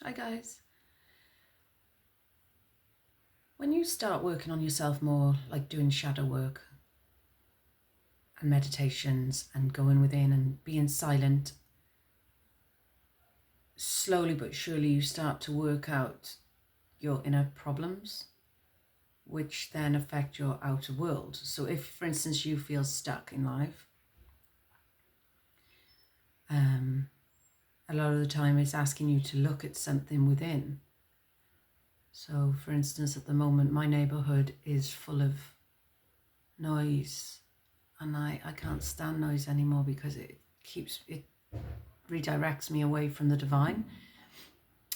Hi guys. When you start working on yourself more, like doing shadow work and meditations and going within and being silent, slowly but surely you start to work out your inner problems, which then affect your outer world. So if, for instance, you feel stuck in life, a lot of the time it's asking you to look at something within. So, for instance, at the moment, my neighborhood is full of noise, and I can't stand noise anymore because it redirects me away from the divine.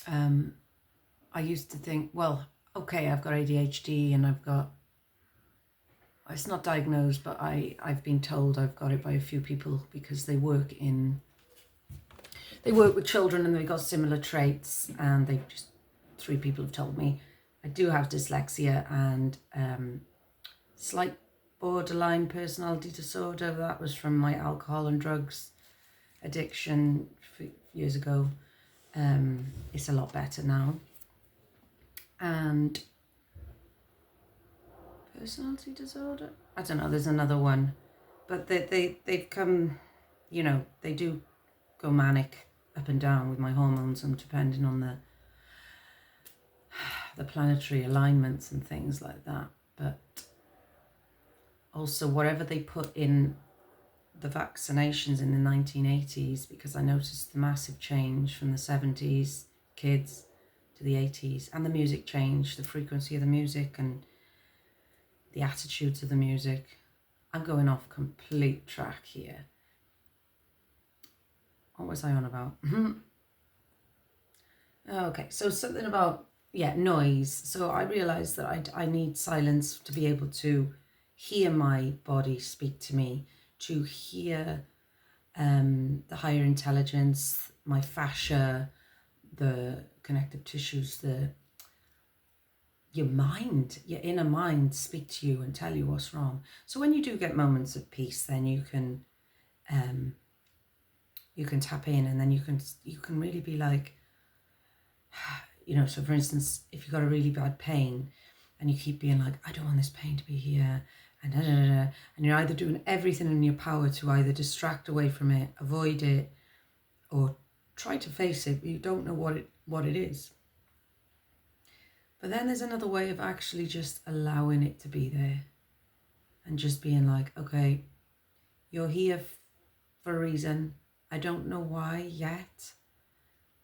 I used to think, well, okay, I've got ADHD and it's not diagnosed, but I've been told I've got it by a few people because they work with children and they've got similar traits, and 3 people have told me I do have dyslexia and slight borderline personality disorder. That was from my alcohol and drugs addiction years ago. It's a lot better now. And personality disorder, I don't know, there's another one, but they've come, they do go manic up and down with my hormones, and depending on the planetary alignments and things like that. But also whatever they put in the vaccinations in the 1980s, because I noticed the massive change from the 70s kids to the 80s, and the music change, the frequency of the music and the attitudes of the music. I'm going off complete track here. What was I on about? Okay, so something about, noise. So I realized that I need silence to be able to hear my body speak to me, to hear the higher intelligence, my fascia, the connective tissues, your mind, your inner mind speak to you and tell you what's wrong. So when you do get moments of peace, then you can tap in, and then you can really be like, so for instance, if you've got a really bad pain and you keep being like, I don't want this pain to be here, and and you're either doing everything in your power to either distract away from it, avoid it, or try to face it, but you don't know what it is. But then there's another way of actually just allowing it to be there and just being like, okay, you're here for a reason. I don't know why yet,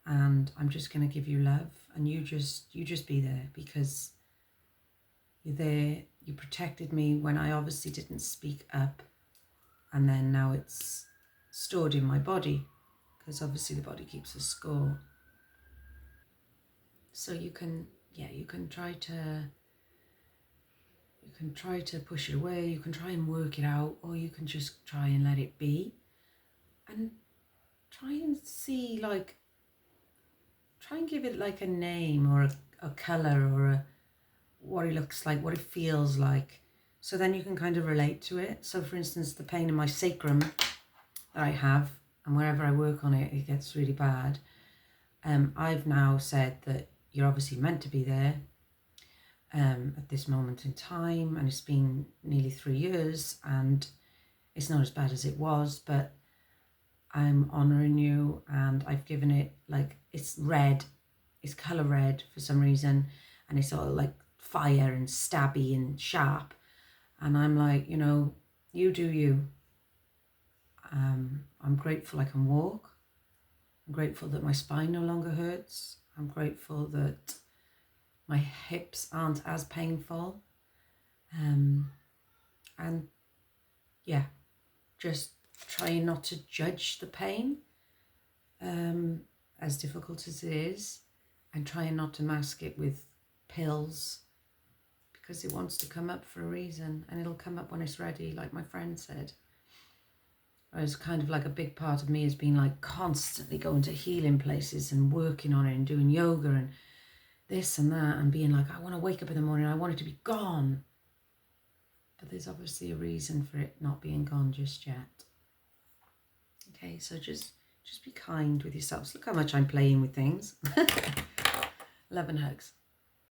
and I'm just going to give you love, and you just be there because you're there. You protected me when I obviously didn't speak up, and then now it's stored in my body because obviously the body keeps a score. So you can try to push it away, you can try and work it out, or you can just try and let it be and try and see, like, try and give it like a name or a color or what it looks like, what it feels like. So then you can kind of relate to it. So for instance, the pain in my sacrum that I have, and wherever I work on it, it gets really bad. I've now said that you're obviously meant to be there at this moment in time, and it's been nearly 3 years and it's not as bad as it was, but I'm honouring you, and I've given it, like, it's red, it's colour red for some reason, and it's all like fire and stabby and sharp, and I'm like, you do you. I'm grateful I can walk. I'm grateful that my spine no longer hurts. I'm grateful that my hips aren't as painful. And yeah, just trying not to judge the pain, as difficult as it is, and trying not to mask it with pills, because it wants to come up for a reason, and it'll come up when it's ready, like my friend said. Whereas kind of like a big part of me has been like constantly going to healing places and working on it and doing yoga and this and that, and being like, I want to wake up in the morning, I want it to be gone. But there's obviously a reason for it not being gone just yet. Okay, so just be kind with yourselves. Look how much I'm playing with things. Love and hugs.